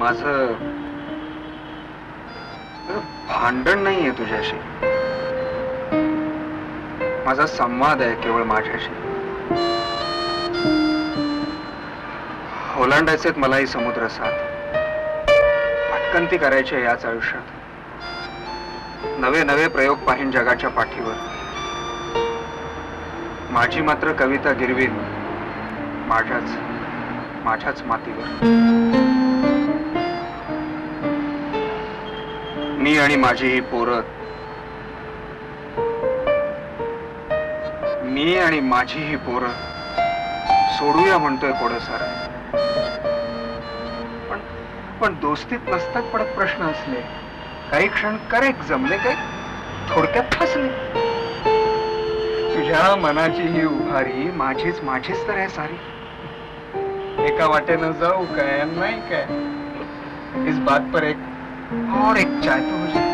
माझं भांडण नाहीये तुझ्याशी, माझा संवाद आहे केवळ माझ्याशी. ओलांडायचेत मलाही समुद्र साथ, भटकंती करायची याच आयुष्यात. नवे नवे प्रयोग पाहीन जगाच्या पाठीवर, माझी मात्र कविता गिरवीन माझ्याच मातीवर. मी आणि माझी ही पोरं, मी आणि माझी ही पोरं सोडूया म्हणतोय कोडं सारं. पण दोस्तीत नसतात पडत प्रश्न असले, काही क्षण करेक्ट जमले, काही थोडक्यात फसले. तुझ्या मनाची ही उभारी माझीच तर आहे सारी. एका वाटेनं जाऊ काय नाही काय, इस बात पर एक और एक चाय तो मुझे.